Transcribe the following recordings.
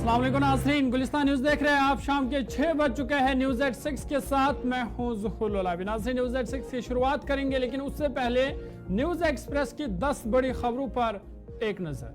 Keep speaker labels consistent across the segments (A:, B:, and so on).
A: अस्सलाम वालेकुम नाज़रीन, गुलिस्तान न्यूज देख रहे हैं आप। शाम के 6 बज चुके हैं। न्यूज एट 6 के साथ मैं हूं ज़ुहुल उलावी। नाज़रीन, न्यूज एट 6 की शुरुआत करेंगे, लेकिन उससे पहले न्यूज एक्सप्रेस की 10 बड़ी खबरों पर एक नजर।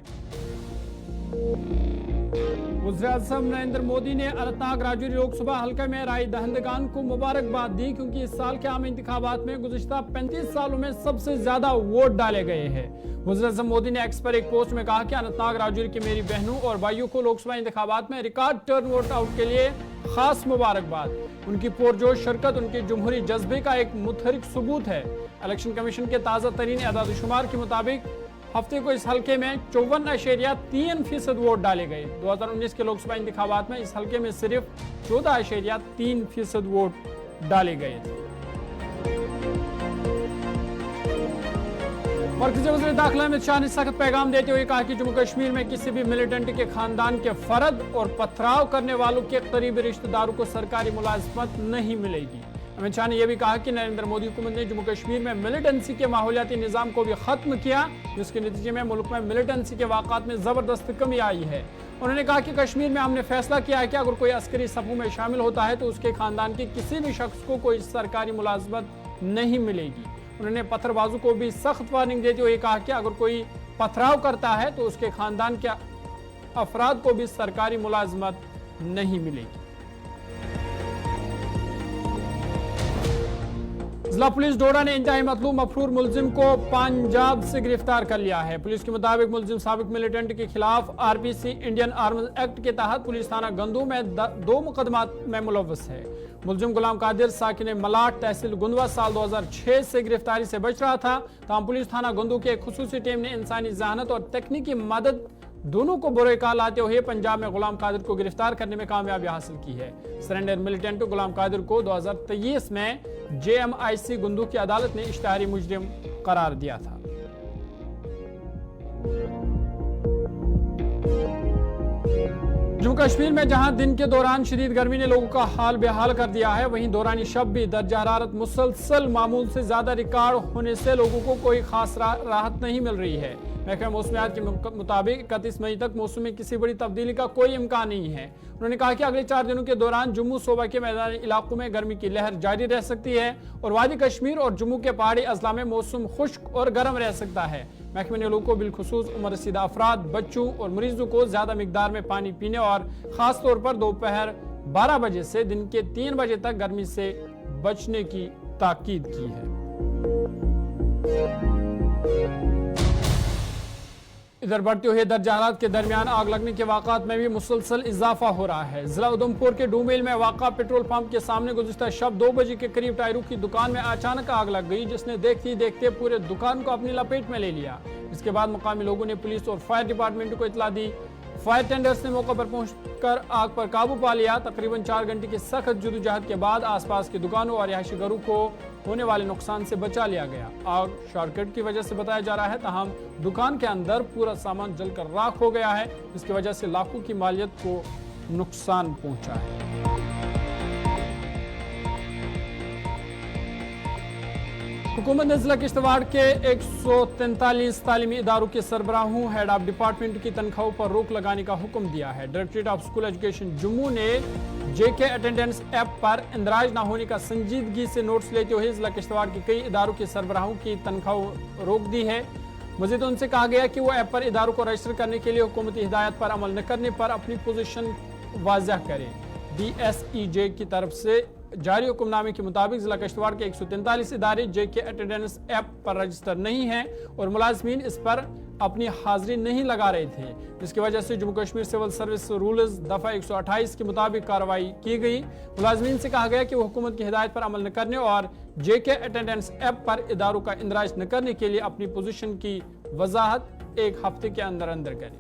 A: वज़ीर-ए-आज़म नरेंद्र मोदी ने अनंतनाग राजौरी लोकसभा हल्के में राय दहिंदगान को मुबारकबाद दी, क्योंकि इस साल के आम इंतखाबात में गुज़िश्ता 35 सालों में सबसे ज्यादा वोट डाले गए हैं। वज़ीर-ए-आज़म मोदी ने एक्स पर एक पोस्ट में कहा कि अनंतनाग राजौरी की मेरी बहनों और भाइयों को लोकसभा इंतखाबात में रिकॉर्ड टर्न वोट आउट के लिए खास मुबारकबाद। उनकी पुरजोश शिरकत उनके जमहूरी जज्बे का एक मुतहरिक सबूत है। इलेक्शन कमीशन के ताज़ा तरीन एदाद-ओ-शुमार के मुताबिक हफ्ते को इस हल्के में 54.3% वोट डाले गए। 2019 के लोकसभा इंतखाबात में इस हल्के में सिर्फ 14.3% वोट डाले गए थे। मरकज़ी वज़ीर दाखिला अमित शाह ने सख्त पैगाम देते हुए कहा कि जम्मू कश्मीर में किसी भी मिलिटेंट के खानदान के फर्द और पथराव करने वालों के करीबी रिश्तेदारों को सरकारी मुलाजमत नहीं मिलेगी। अमित शाह ने यह भी कहा कि नरेंद्र मोदी हुकूमत ने जम्मू कश्मीर में मिलिटेंसी के माहौलियाती निज़ाम को भी खत्म किया, जिसके नतीजे में मुल्क में मिलिटेंसी के वाक़ात में ज़बरदस्त कमी आई है। उन्होंने कहा कि कश्मीर में हमने फैसला किया है कि अगर कोई अस्करी सफ़ों में शामिल होता है तो उसके खानदान के किसी भी शख्स को कोई सरकारी मुलाजमत नहीं मिलेगी। उन्होंने पत्थरबाजों को भी सख्त वार्निंग देते हुए कहा कि अगर कोई पथराव करता है तो उसके खानदान के अफराद को भी सरकारी मुलाजमत नहीं मिलेगी। जिला पुलिस डोडा ने इंतहाई मतलूब मफरूर मुलजिम को पंजाब से गिरफ्तार कर लिया है। पुलिस के मुताबिक मुलजिम साबिक मिलिटेंट के खिलाफ आरपीसी इंडियन आर्म्स एक्ट के तहत पुलिस थाना गंदू में 2 मुकदमात में मुलव्वस है। मुलजिम गुलाम कादिर साकिन मलाट तहसील गुंदवा साल 2006 से गिरफ्तारी से बच रहा था। तमाम पुलिस थाना गंदू की एक खुसूसी टीम ने इंसानी जहानत और तकनीकी मदद दोनों को बुरे लाते हुए पंजाब में गुलाम कादिर को गिरफ्तार करने में कामयाबी हासिल की है। सरेंडर मिलिटेंट गुलाम कादिर को 2023 में JMIC गुंदू की अदालत ने इश्तिहारी मुजरिम करार दिया था। जम्मू कश्मीर में जहां दिन के दौरान शदीद गर्मी ने लोगों का हाल बेहाल कर दिया है, वहीं दौरानी शब भी दर्जा हरारत मुसलसल मामूल से ज्यादा रिकॉर्ड होने से लोगों को कोई खास राहत नहीं मिल रही है। महकमा मौसमियात के मुताबिक 31 मई तक मौसम में किसी बड़ी तब्दीली का कोई इम्कान नहीं है। उन्होंने कहा कि अगले 4 दिनों के दौरान जम्मू सूबा के मैदानी इलाकों में गर्मी की लहर जारी रह सकती है और वादी कश्मीर और जम्मू के पहाड़ी अजला में मौसम खुश्क और गर्म रह सकता है। महकमे ने लोगों को बिलखुसूस उम्र रसीदा अफराद, बच्चों और मरीजों को ज्यादा मिकदार में पानी पीने और खास तौर पर दोपहर 12 बजे से दिन के 3 बजे तक गर्मी से बचने की ताकीद की है। इधर बढ़ते हुए दर्जा हरारत के दरमियान आग लगने के वाक़ात में भी मुसलसल इजाफा हो रहा है। जिला उधमपुर के डूमेल में वाक़ा पेट्रोल पंप के सामने गुज़िश्ता शब 2 बजे के करीब टायरों की दुकान में अचानक आग लग गई, जिसने देखते ही देखते पूरे दुकान को अपनी लपेट में ले लिया। इसके बाद मुकामी लोगों ने पुलिस और फायर डिपार्टमेंट को इतला दी। फायर टेंडर्स ने मौके पर पहुंचकर आग पर काबू पा लिया। तकरीबन 4 घंटे की सख्त जदोजहद के बाद आसपास की दुकानों और रिहायशी घरों को होने वाले नुकसान से बचा लिया गया। आग शॉर्टकट की वजह से बताया जा रहा है, ताहम दुकान के अंदर पूरा सामान जलकर राख हो गया है, जिसकी वजह से लाखों की मालियत को नुकसान पहुंचा है। हुकूमत ने जिला किश्तवाड़ के 143 तालीमी इदारों के सरबराहों, हेड ऑफ डिपार्टमेंट की तनख्वाहों पर रोक लगाने का हुक्म दिया है। Directorate of school education Jammu ने JK अटेंडेंस ऐप पर इंदराज न होने का संजीदगी से नोटिस लेते हुए जिला किश्तवाड़ के कई इदारों के सरबराहों की तनख्वाह रोक दी है। मजीद उनसे कहा गया कि वो ऐप पर इदारों को रजिस्टर करने के लिए हुकूमती हिदायत पर अमल न करने पर अपनी पोजीशन वाज़ह करें। DSEJ की तरफ से जारी हुक्मनामे के मुताबिक जिला किश्तवाड़ के 143 इदारे JK अटेंडेंस ऐप पर रजिस्टर नहीं हैं और मुलाजमीन इस पर अपनी हाजिरी नहीं लगा रहे थे, जिसकी वजह से Jammu Kashmir civil service rules दफ़ा 128 के मुताबिक कार्रवाई की गई। मुलाजमीन से कहा गया कि वो हुकूमत की हिदायत पर अमल न करने और JK अटेंडेंस ऐप पर इदारों का इंदराज न करने के लिए अपनी पोजीशन की वजाहत 1 हफ्ते के अंदर अंदर करें।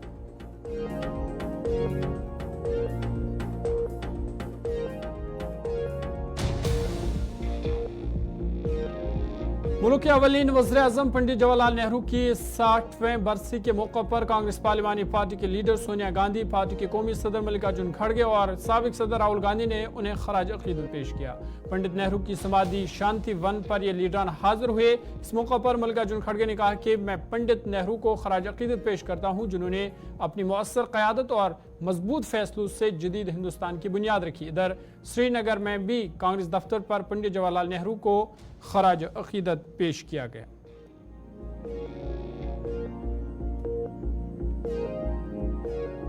A: मुल्क के अवलीन वज़ीर-ए-आज़म पंडित जवाहरलाल नेहरू की 60वें बरसी के मौके पर कांग्रेस पार्लिमानी पार्टी के लीडर सोनिया गांधी, पार्टी के कौमी सदर मल्लिकार्जुन खड़गे और साबिक सदर राहुल गांधी ने उन्हें खराज अकीदत पेश किया। पंडित नेहरू की समाधि शांति वन पर ये लीडरान हाजिर हुए। इस मौके पर मल्लिकार्जुन खड़गे ने कहा कि मैं पंडित नेहरू को खराज अकीदत पेश करता हूँ, जिन्होंने अपनी मौसर क़यादत और मजबूत फैसलों से जदीद हिंदुस्तान की बुनियाद रखी। इधर श्रीनगर में भी कांग्रेस दफ्तर पर पंडित जवाहरलाल नेहरू को खराज अकीदत पेश किया गया।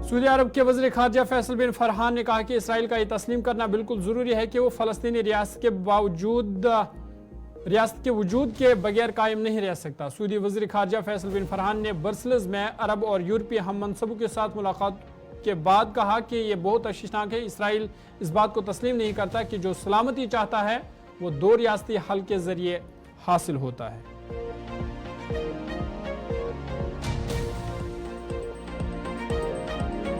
A: सऊदी अरब के वज़ीर खारजा फैसल बिन फरहान ने कहा कि इसराइल का यह तस्लीम करना बिल्कुल ज़रूरी है कि वो फ़लस्तीनी रियासत के वजूद के बगैर कायम नहीं रह सकता। सऊदी वज़ीर खारजा फैसल बिन फरहान ने ब्रसल्स में अरब और यूरोपीय हम मनसबों के साथ मुलाकात के बाद कहा कि यह बहुत अफसोसनाक है, इसराइल इस बात को तस्लीम नहीं करता कि जो सलामती चाहता है वो दो रियासती हल के जरिए हासिल होता है।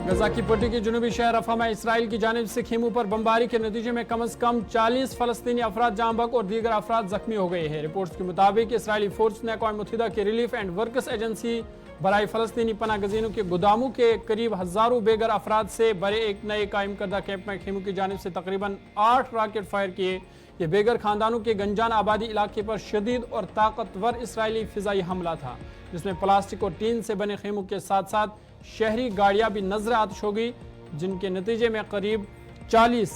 A: गजा की पट्टी के जुनूबी शहर रफा में इसराइल की जानिब से खेमों पर बमबारी के नतीजे में कम से कम 40 फलस्तीनी अफराद जाँ बहक और दीगर अफराद जख्मी हो गए हैं। रिपोर्ट्स के मुताबिक इसराइली फोर्स ने अक़वाम मुत्तहिदा की रिलीफ एंड वर्कर्स एजेंसी बराए फलस्तीनी पनाह गजीनों के गोदामों के करीब हजारों बेघर अफराद से बड़े एक नए कायम करदा कैंप में खेमों की जानिब से तकरीबन 8 रॉकेट फायर किए। ये बेघर खानदानों के गंजान आबादी इलाके पर शदीद और ताकतवर इसराइली फिजाई हमला था, जिसमें प्लास्टिक और टीन से बने खेमों के साथ साथ शहरी गाड़ियां भी नजर आतिश हो गई, जिनके नतीजे में करीब 40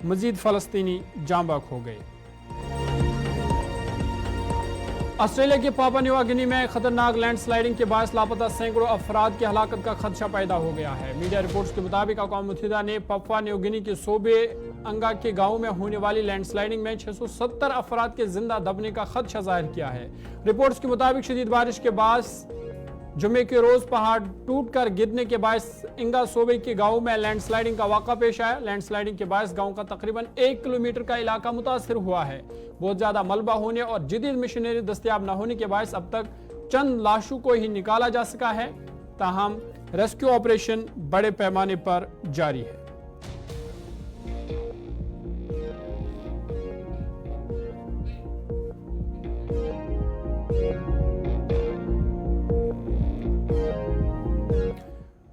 A: मजीद फलस्तीनी जाँ बहक हो गए। ऑस्ट्रेलिया के पापा न्यू गिनी में खतरनाक लैंडस्लाइडिंग के बायस लापता सैकड़ों अफराद की हलाकत का खदशा पैदा हो गया है। मीडिया रिपोर्ट्स के मुताबिक अक़वाम मुत्तहिदा ने पापुआ न्यू गिनी के सूबे अंगा के गांव में होने वाली लैंडस्लाइडिंग में 670 अफराद के जिंदा दबने का खदशा जाहिर किया है। रिपोर्ट्स के मुताबिक शदीद बारिश के बाद जुमे के रोज पहाड़ टूटकर गिरने के बायस इंगा सूबे के गांव में लैंडस्लाइडिंग का वाक़ा पेश आया। लैंडस्लाइडिंग के बायस गांव का तकरीबन 1 किलोमीटर का इलाका मुतासिर हुआ है। बहुत ज्यादा मलबा होने और जदीद मशीनरी दस्तयाब न होने के बायस अब तक चंद लाशों को ही निकाला जा सका है, ताहम रेस्क्यू ऑपरेशन बड़े पैमाने पर जारी है।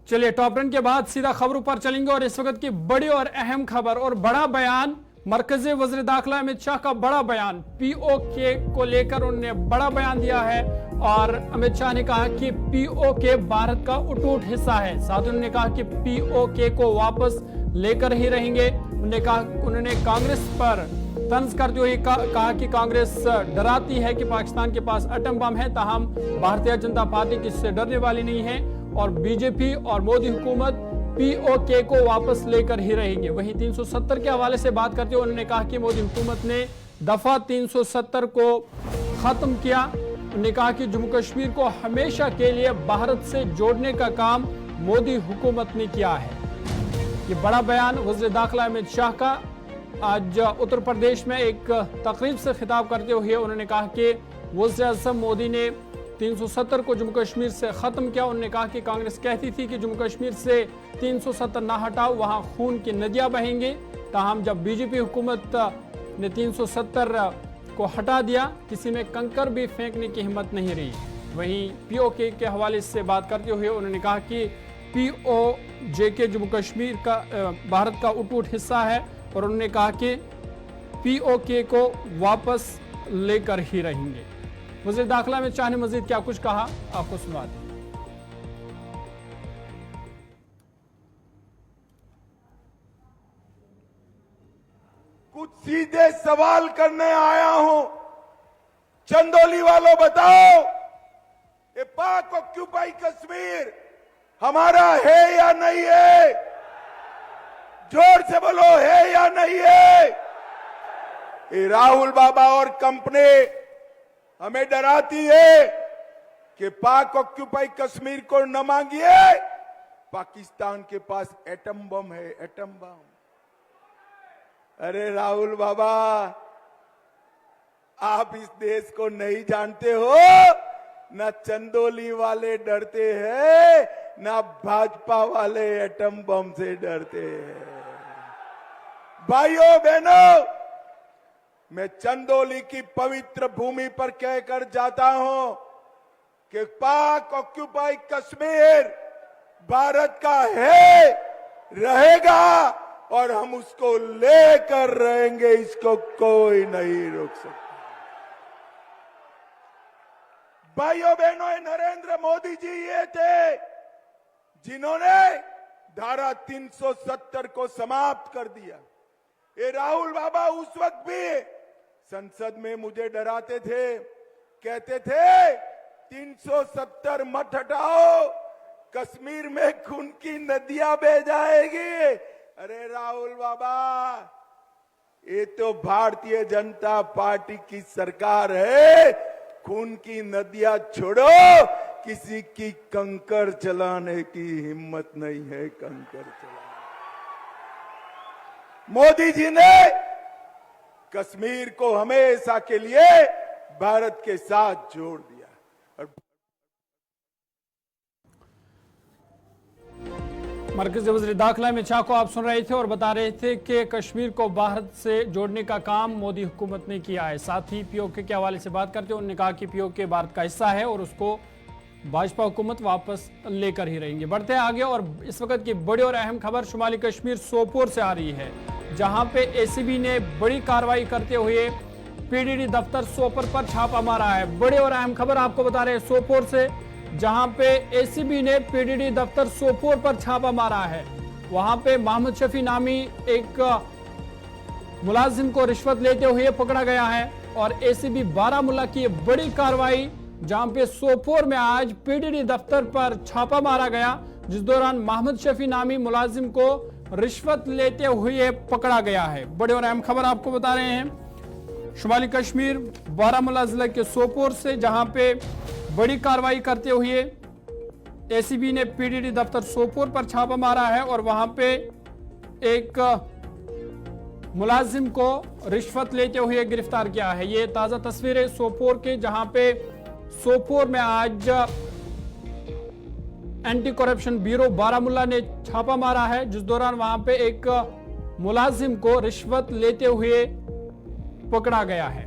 A: चलिए टॉप 10 के बाद सीधा खबरों पर चलेंगे और इस वक्त की बड़ी और अहम खबर और बड़ा बयान, मरकजी वज़ीर दाखिला अमित शाह का बड़ा बयान, पीओके को लेकर उन्होंने बड़ा बयान दिया है और अमित शाह ने कहा कि पीओके भारत का अटूट हिस्सा है। साथ ही उन्होंने कहा कि पीओके को वापस लेकर ही रहेंगे। उन्होंने कांग्रेस पर तंज करते हुए कहा कि कांग्रेस डराती है कि पाकिस्तान के पास एटम बम है, ताहम भारतीय जनता पार्टी किससे डरने वाली नहीं है और बीजेपी और मोदी हुकूमत पीओके को वापस लेकर ही रहेंगे। वहीं 370 के हवाले से बात करते हुए उन्होंने कहा कि मोदी हुकूमत ने दफा 370 को खत्म किया। उन्होंने कहा कि जम्मू कश्मीर को हमेशा के लिए भारत से जोड़ने का काम मोदी हुकूमत ने किया है। ये बड़ा बयान वज़ीर दाखिला अमित शाह का आज उत्तर प्रदेश में एक तकरीब से खिताब करते हुए उन्होंने कहा कि वज़ीर आज़म मोदी ने 370 को जम्मू कश्मीर से ख़त्म किया। उन्होंने कहा कि कांग्रेस कहती थी कि जम्मू कश्मीर से 370 ना हटाओ, वहाँ खून की नदियाँ बहेंगे, ताहम जब बीजेपी हुकूमत ने 370 को हटा दिया, किसी में कंकर भी फेंकने की हिम्मत नहीं रही। वहीं पीओके के हवाले से बात करते हुए उन्होंने कहा कि पीओजे जम्मू कश्मीर का भारत का अटूट हिस्सा है और उन्होंने कहा कि पीओके को वापस लेकर ही रहेंगे। वज़ीर दाखिला में शाह ने मजीद क्या कुछ कहा, आपको सुना दें।
B: कुछ सीधे सवाल करने आया हूं। चंदौली वालों बताओ, ये पाक ऑक्यूपाई कश्मीर हमारा है या नहीं है? जोर से बोलो, है या नहीं है? ये राहुल बाबा और कंपनी हमें डराती है कि पाक ऑक्यूपाई कश्मीर को न मांगिए, पाकिस्तान के पास एटम बम है, एटम बम। अरे राहुल बाबा, आप इस देश को नहीं जानते हो, ना चंदौली वाले डरते हैं, ना भाजपा वाले एटम बम से डरते हैं। भाइयों बहनों, मैं चंदौली की पवित्र भूमि पर कहकर जाता हूं कि पाक ऑक्यूपाई कश्मीर भारत का है, रहेगा और हम उसको लेकर रहेंगे, इसको कोई नहीं रोक सकता। भाइयों बहनों, नरेंद्र मोदी जी ये थे जिन्होंने धारा 370 को समाप्त कर दिया। ये राहुल बाबा उस वक्त भी संसद में मुझे डराते थे, कहते थे 370 मत हटाओ, कश्मीर में खून की नदियां बह जाएगी। अरे राहुल बाबा, ये तो भारतीय जनता पार्टी की सरकार है, खून की नदियां छोड़ो, किसी की कंकर चलाने की हिम्मत नहीं है। कंकर चलाने मोदी जी ने कश्मीर को हमेशा के लिए भारत के साथ जोड़ दिया। और
A: मरकजी वज़ीर दाखिला अमित शाह को आप सुन रहे थे और बता रहे थे कि कश्मीर को भारत से जोड़ने का काम मोदी हुकूमत ने किया है। साथ ही पीओके के हवाले से बात करते उन्होंने कहा कि पीओके भारत का हिस्सा है और उसको भाजपा हुकूमत वापस लेकर ही रहेंगे। बढ़ते हैं आगे और इस वक्त की बड़ी और अहम खबर शुमाली कश्मीर सोपोर से आ रही है, जहां पे एसीबी ने बड़ी कार्रवाई करते हुए पीडीडी दफ्तर सोपोर पर छापा मारा है। बड़ी और अहम खबर आपको बता रहे हैं सोपोर से, जहां पे एसीबी ने पीडीडी दफ्तर सोपोर पर छापा मारा है। वहां पे मोहम्मद शफी नामी एक मुलाजिम को रिश्वत लेते हुए पकड़ा गया है और एसीबी बारामूला की बड़ी कार्रवाई, जहां पे सोपोर में आज पीडीडी दफ्तर पर छापा मारा गया, जिस दौरान मोहम्मद शफी नामी मुलाजिम को रिश्वत लेते हुए पकड़ा गया है। बड़ी और अहम खबर आपको बता रहे हैं शुमाली कश्मीर बारामूला जिले के सोपोर से, जहां पे बड़ी कार्रवाई करते हुए एसीबी ने पीडीडी दफ्तर सोपोर पर छापा मारा है और वहां पे एक मुलाजिम को रिश्वत लेते हुए गिरफ्तार किया है। ये ताजा तस्वीरें सोपोर के, जहां पे सोपोर में आज एंटी करप्शन ब्यूरो बारामूला ने छापा मारा है, जिस दौरान वहां पे एक मुलाजिम को रिश्वत लेते हुए पकड़ा गया है।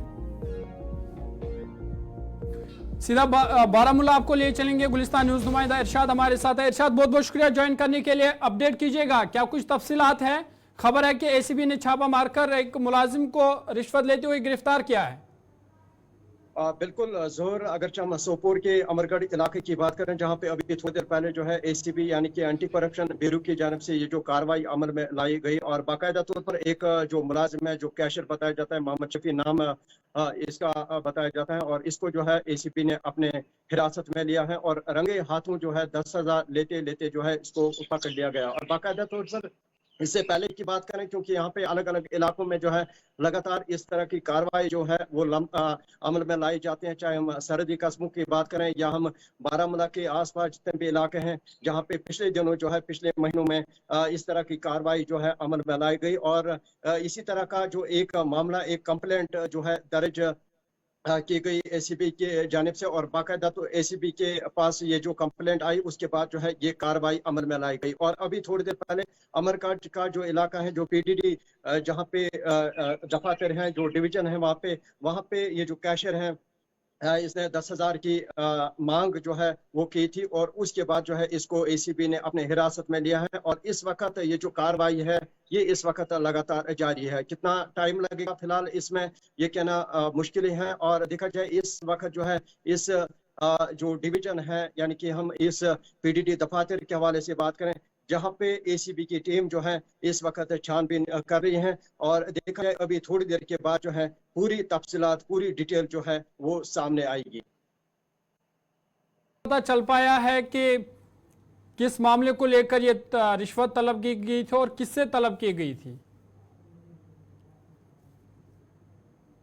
A: सीधा बारामूला आपको ले चलेंगे, गुलिस्तान न्यूज नुमाइंदा इरशाद हमारे साथ है। इरशाद, बहुत बहुत शुक्रिया ज्वाइन करने के लिए। अपडेट कीजिएगा, क्या कुछ तफसीलात है? खबर है कि एसीबी ने छापा मारकर एक मुलाजिम को रिश्वत लेते हुए गिरफ्तार किया है।
C: बिल्कुल जोहर, अगर हम सोपोर के अमरगढ़ इलाके की बात करें, जहां पे अभी थोड़ी देर पहले जो है एसीबी यानी कि एंटी करप्शन ब्यूरो की जानिब से ये जो कार्रवाई अमल में लाई गई और बाकायदा तौर पर एक जो मुलाजिम है, जो कैशियर बताया जाता है, मोहम्मद शफी नाम इसका बताया जाता है, और इसको जो है एसीबी ने अपने हिरासत में लिया है और रंगे हाथों जो है 10,000 लेते लेते जो है इसको पकड़ लिया गया। और बाकायदा तौर पर इससे पहले की बात करें, क्योंकि यहाँ पे अलग अलग इलाकों में जो है लगातार इस तरह की कार्रवाई जो है वो अमल में लाई जाते हैं, चाहे हम सरहदी कस्बों की बात करें या हम बारामूला के आसपास जितने भी इलाके हैं, जहाँ पे पिछले दिनों जो है पिछले महीनों में इस तरह की कार्रवाई जो है अमल में लाई गई। और इसी तरह का जो एक मामला, एक कंप्लेंट जो है दर्ज की गई एसीबी के जानिब से, और बाकायदा तो एसीबी के पास ये जो कंप्लेंट आई उसके बाद जो है ये कार्रवाई अमल में लाई गई। और अभी थोड़ी देर पहले अमरकाट का जो इलाका है, जो पीडीडी जहाँ पे दफातर हैं, जो डिवीजन है, वहाँ पे ये जो कैशियर है इसने 10,000 की मांग जो है वो की थी और उसके बाद जो है इसको एसीबी ने अपने हिरासत में लिया है। और इस वक्त ये जो कार्रवाई है ये इस वक्त लगातार जारी है। कितना टाइम लगेगा फिलहाल इसमें ये कहना मुश्किल है। और देखा जाए इस वक्त जो है इस जो डिवीजन है, यानी कि हम इस पीडीडी दफातर के हवाले से बात करें, जहां पे एसीबी की टीम जो है इस वक्त छानबीन कर रही है, और देखा जाए अभी थोड़ी देर के बाद जो है पूरी तफसीलात, पूरी डिटेल जो है वो सामने आएगी।
A: पता चल पाया है कि किस मामले को लेकर ये रिश्वत तलब की गई थी और किससे तलब की गई थी?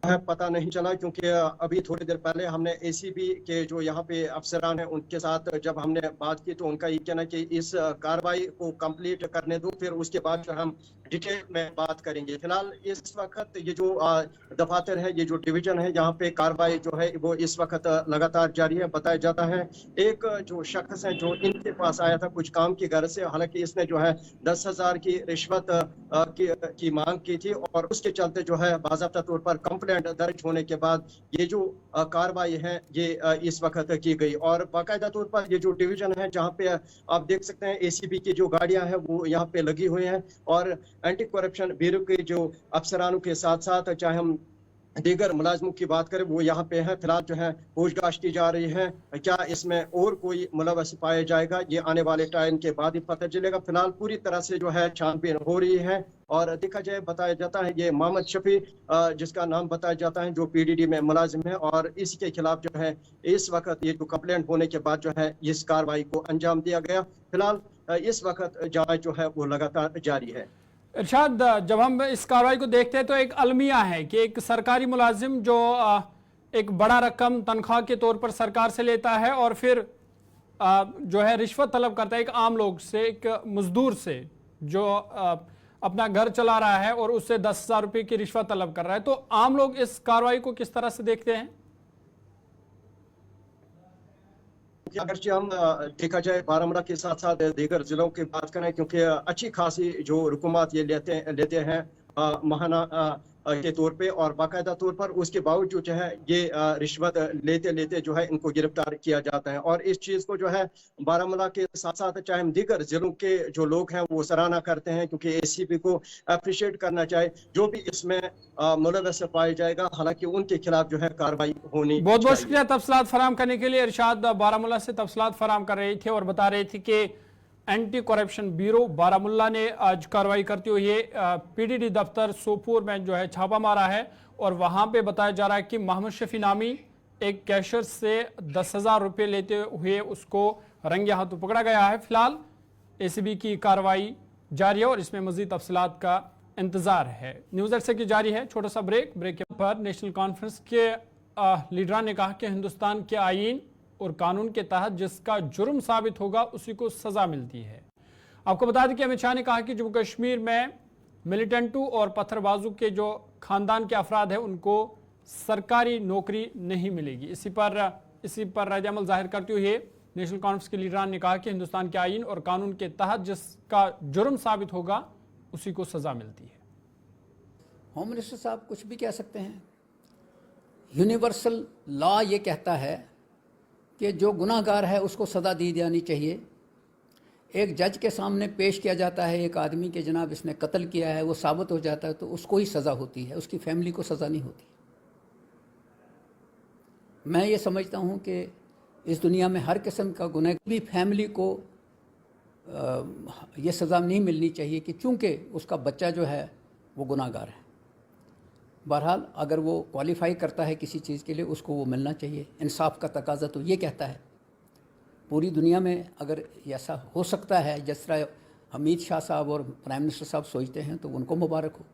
C: पता नहीं चला, क्योंकि अभी थोड़ी देर पहले हमने एसीबी के जो यहाँ पे अफसरान हैं उनके साथ जब हमने बात की तो उनका ये कहना कि इस कार्रवाई को कंप्लीट करने दो, फिर उसके बाद जो हम डिटेल में बात करेंगे। फिलहाल इस वक्त ये जो दफातर है, ये जो डिवीजन है, यहाँ पे कार्रवाई जो है वो इस वक्त लगातार जारी है। बताया जाता है एक जो शख्स है जो इनके पास आया था कुछ काम की गर्ज से, हालांकि इसने जो है 10,000 की रिश्वत की मांग की थी और उसके चलते जो है बाज़ाब्ता तौर पर कंप्लेंट दर्ज होने के बाद ये जो कार्रवाई है ये इस वक्त की गई। और बाकायदा तौर पर ये जो डिवीजन है, जहाँ पे आप देख सकते हैं एसीबी की जो गाड़ियां हैं वो यहाँ पे लगी हुई हैं और एंटी करप्शन ब्यूरो के जो अफसरानों के साथ साथ चाहे हम दीगर मुलाजमों की बात करें वो यहाँ पे है। फिलहाल जो है पूछताछ की जा रही है, क्या इसमें और कोई मुलव्वस पाया जाएगा ये आने वाले टाइम के बाद ही पता चलेगा। फिलहाल पूरी तरह से जो है छानबीन हो रही है और देखा जाए बताया जाता है ये मोहम्मद शफी जिसका नाम बताया जाता है जो पीडीडी में मुलाजिम है और इसी के खिलाफ जो है इस वक्त ये जो कंप्लेंट होने के बाद जो है इस कार्रवाई को अंजाम दिया गया। फिलहाल इस वक्त जांच जो है वो लगातार जारी है।
A: इरशाद, जब हम इस कार्रवाई को देखते हैं तो एक अलमिया है कि एक सरकारी मुलाजिम जो एक बड़ा रकम तनख्वाह के तौर पर सरकार से लेता है और फिर जो है रिश्वत तलब करता है एक आम लोग से, एक मजदूर से जो अपना घर चला रहा है और उससे 10,000 रुपये की रिश्वत तलब कर रहा है, तो आम लोग इस कार्रवाई को किस तरह से देखते हैं?
C: अगरचे हम देखा जाए बारामूला के साथ साथ दीगर जिलों की बात करें, क्योंकि अच्छी खासी जो रुकूमात ये लेते हैं महाना के तौर पे और बाकायदा तौर पर, उसके बावजूद जो है ये रिश्वत लेते लेते जो है इनको गिरफ्तार किया जाता है। और इस चीज को जो है बारामूला के साथ साथ चाहे हम दीगर जिलों के जो लोग हैं वो सराहना करते हैं, क्योंकि एसीपी को अप्रिशिएट करना चाहिए। जो भी इसमें मुलव्वस पाया जाएगा हालांकि उनके खिलाफ जो है कार्रवाई होनी।
A: बहुत बहुत शुक्रिया तफसीलात फराहम करने के लिए। इरशाद बारामूला से तफसीलात फराहम कर रहे थे और बता रहे थे कि एंटी करप्शन ब्यूरो बारामूला ने आज कार्रवाई करते हुए पीडीडी दफ्तर सोपोर में जो है छापा मारा है और वहां पे बताया जा रहा है कि मोहम्मद शफी नामी एक कैशियर से 10,000 रुपये लेते हुए उसको रंगे हाथों पकड़ा गया है। फिलहाल एसीबी की कार्रवाई जारी है और इसमें मजीद तफसीलात का इंतजार है। न्यूज़ एट से की जारी है छोटा सा ब्रेक के पर नेशनल कॉन्फ्रेंस के लीडरान ने कहा कि हिंदुस्तान के आईन और कानून के तहत जिसका जुर्म साबित होगा उसी को सजा मिलती है। आपको बता दें कि अमित शाह ने कहा कि जम्मू कश्मीर में मिलिटेंटू और पत्थरबाजू के जो खानदान के अफराद हैं उनको सरकारी नौकरी नहीं मिलेगी। इसी पर रद्द-ए-अमल जाहिर करते हुए नेशनल कॉन्फ्रेंस के लीडरान ने कहा कि हिंदुस्तान के आईन और कानून के तहत जिसका जुर्म साबित होगा उसी को सजा मिलती है।
D: होम मिनिस्टर साहब कुछ भी कह सकते हैं। यूनिवर्सल लॉ ये कहता है कि जो गुनाहगार है उसको सज़ा दी जानी चाहिए। एक जज के सामने पेश किया जाता है एक आदमी के जनाब इसने कत्ल किया है, वो साबित हो जाता है तो उसको ही सज़ा होती है, उसकी फैमिली को सज़ा नहीं होती। मैं ये समझता हूँ कि इस दुनिया में हर किस्म का गुनाह भी फैमिली को ये सज़ा नहीं मिलनी चाहिए कि चूँकि उसका बच्चा जो है वो गुनाहगार है। बहरहाल अगर वो क्वालिफाई करता है किसी चीज़ के लिए उसको वो मिलना चाहिए। इंसाफ का तकाजा तो ये कहता है। पूरी दुनिया में अगर ऐसा हो सकता है जिस तरह अमित शाह साहब और प्राइम मिनिस्टर साहब सोचते हैं तो उनको मुबारक हो,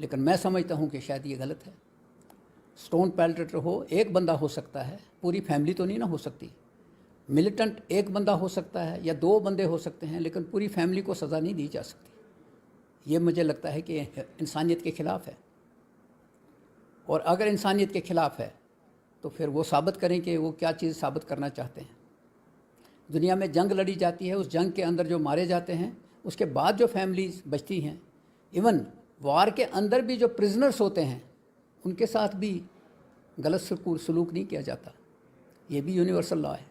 D: लेकिन मैं समझता हूँ कि शायद ये गलत है। स्टोन पेल्टेटर हो एक बंदा हो सकता है, पूरी फैमिली तो नहीं ना हो सकती। मिलिटेंट एक बंदा हो सकता है या 2 बंदे हो सकते हैं, लेकिन पूरी फैमिली को सज़ा नहीं दी जा सकती। ये मुझे लगता है कि इंसानियत के ख़िलाफ़ है। और अगर इंसानियत के ख़िलाफ़ है तो फिर वो साबित करें कि वो क्या चीज़ साबित करना चाहते हैं। दुनिया में जंग लड़ी जाती है, उस जंग के अंदर जो मारे जाते हैं उसके बाद जो फैमिलीज बचती हैं, इवन वार के अंदर भी जो प्रिजनर्स होते हैं उनके साथ भी गलत सलूक नहीं किया जाता। ये भी यूनिवर्सल लॉ है।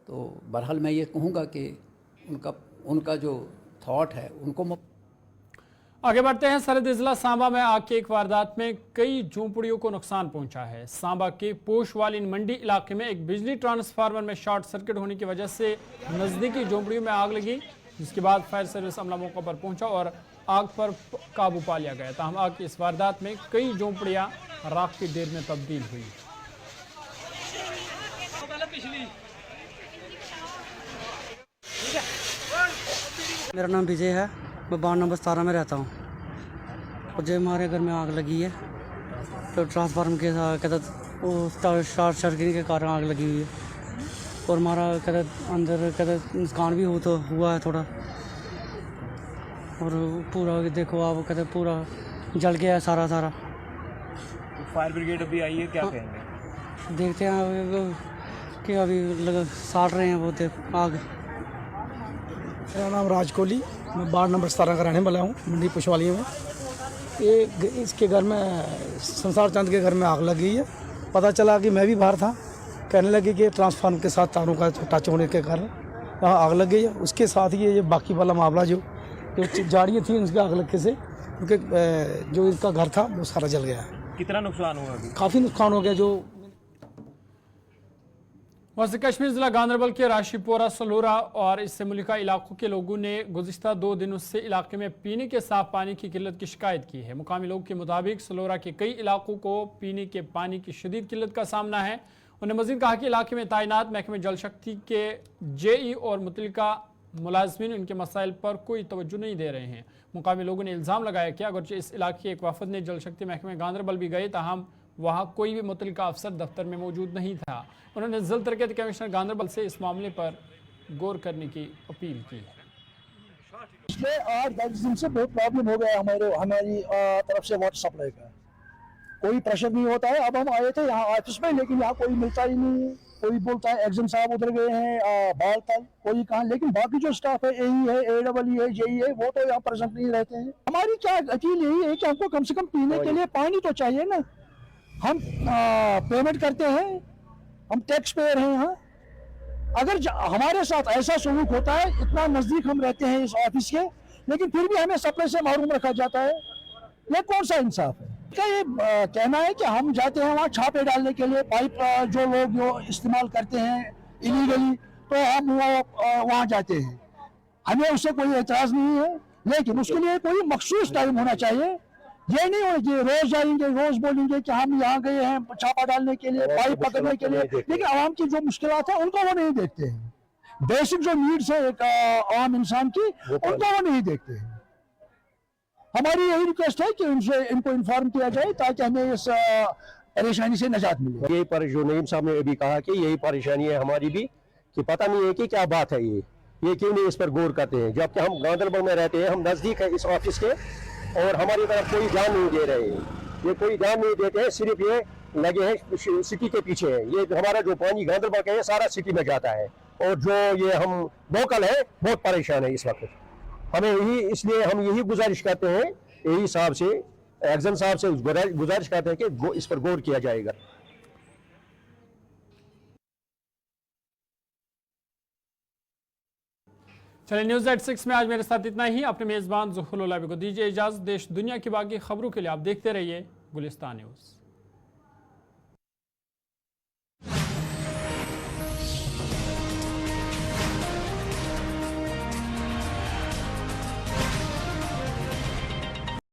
D: तो बहरहाल मैं ये कहूँगा कि उनका जो थॉट है उनको।
A: आगे बढ़ते हैं। सरहदी जिला सांबा में आग की एक वारदात में कई झोंपड़ियों को नुकसान पहुंचा है। सांबा के पोशवाली मंडी इलाके में एक बिजली ट्रांसफार्मर में शॉर्ट सर्किट होने की वजह से नजदीकी झोंपड़ियों में आग लगी, जिसके बाद फायर सर्विस अमला मौके पर पहुंचा और आग पर काबू पा लिया गया। ताहम आग की इस वारदात में कई झोंपड़ियां राख की ढेर में तब्दील हुई।
E: मेरा नाम विजय है, मैं वार्ड नंबर 17 में रहता हूँ। और जब हमारे घर में आग लगी है तो ट्रांसफार्मर के साथ शॉर्ट सर्किट के कारण आग लगी हुई है और हमारा अंदर नुकसान भी हुआ है थोड़ा। और पूरा देखो आप पूरा जल गया है सारा।
F: फायर ब्रिगेड अभी आई है, क्या कहेंगे?
E: देखते हैं कि अभी साड़ रहे हैं वो आग।
G: मेरा नाम राज कोहली, मैं वार्ड नंबर 17 का रहने वाला हूँ, मंडी पुशवाली में। ये इसके घर में संसार चंद के घर में आग लगी है। पता चला कि मैं भी बाहर था, कहने लगे कि ट्रांसफार्मर के साथ तारों का टच होने के कारण यहाँ आग लग गई है। उसके साथ ही ये बाकी वाला मामला जो जाड़ियाँ थी उसके आग लगने से, क्योंकि जो इनका घर था वो सारा जल गया है।
F: कितना नुकसान हुआ अभी?
G: काफ़ी नुकसान हो गया। जो
A: वैसे कश्मीर जिला गांधरबल के राशीपोरा, सलोरा और इससे मुल्का इलाकों के लोगों ने गुज़िश्ता 2 दिनों से इलाके में पीने के साफ पानी की किल्लत की शिकायत की है। मुकामी लोगों के मुताबिक सलोरा के कई इलाकों को पीने के पानी की शदीद किल्लत का सामना है। उन्होंने मजीद कहा कि इलाके में तैनात महकमे जल शक्ति के जेई और मुतल्लिका मुलाजमीन इनके मसाइल पर कोई तवज्जो नहीं दे रहे हैं। मुकामी लोगों ने इल्ज़ाम लगाया कि अगरचे इस इलाके के एक वफद ने जल शक्ति महकमे गांधरबल भी गए, ताहम वहाँ कोई भी मुतल्लिका अफसर दफ्तर में मौजूद नहीं था। उन्होंने जल तरक्याती कमिश्नर गांधरबल से इस मामले पर गौर करने की अपील की है।
H: पिछले 8-10 दिन से बहुत प्रॉब्लम हो गया हमारी तरफ से वाटर सप्लाई का। कोई प्रेशर नहीं होता है। अब हम आए थे यहाँ ऑफिस में, लेकिन यहाँ कोई मिलता ही नहीं। कोई बोलता है एग्जाम साहब उधर गए हैं बाल तल, कोई कहाँ, लेकिन बाकी जो स्टाफ है एई है, AEE है, जेई है, वो तो यहाँ प्रेजेंट नहीं रहते हैं। हमारी क्या अपील यही है कि हमको कम से कम पीने के लिए पानी तो चाहिए ना। हम पेमेंट करते हैं, हम टैक्स पेयर हैं यहाँ। अगर हमारे साथ ऐसा सलूक होता है, इतना नजदीक हम रहते हैं इस ऑफिस के, लेकिन फिर भी हमें सप्लाई से महरूम रखा जाता है, ये कौन सा इंसाफ है? क्या ये कहना है कि हम जाते हैं वहाँ छापे डालने के लिए, पाइप जो लोग जो इस्तेमाल करते हैं इलीगली, तो हम वहाँ जाते हैं, हमें उससे कोई एतराज नहीं है, लेकिन उसके लिए कोई मखसूस टाइम होना चाहिए। ये नहीं हो कि रोज जाएंगे, रोज बोलेंगे कि हम यहाँ गए हैं छापा डालने के लिए, पाइप पकड़ने के लिए, लेकिन आवाम की जो मुश्किलात है उनको वो नहीं देखते हैं। बेसिक जो नीड्स है एक आम इंसान की, उनको वो नहीं देखते हैं। हमारी यही रिक्वेस्ट है कि इनको इन्फॉर्म किया जाए ताकि हमें इस परेशानी से निजात मिले।
C: यही पर जो नईम साहब ने अभी कहा कि यही परेशानी है हमारी भी, कि पता नहीं है कि क्या बात है, ये क्यों नहीं इस पर गौर करते हैं। जबकि हम गांधरबल में रहते हैं, हम नजदीक है इस ऑफिस के, और हमारी तरफ कोई ध्यान नहीं दे रहे हैं। ये कोई ध्यान नहीं देते हैं, सिर्फ ये लगे हैं सिटी के पीछे है। ये हमारा जो पानी गांधरबल का है सारा सिटी में जाता है, और जो ये हम लोकल है बहुत परेशान है इस वक्त। हमें इसलिए हम यही गुजारिश करते हैं, यही साहब से, एग्जाम साहब से गुजारिश करते हैं कि इस पर गौर किया जाएगा।
A: चलिए, न्यूज़ एट 6 में आज मेरे साथ इतना ही। अपने मेज़बान ज़ुहरुल को दीजिए इजाज़त। देश दुनिया की बाकी खबरों के लिए आप देखते रहिए गुलिस्तान न्यूज़।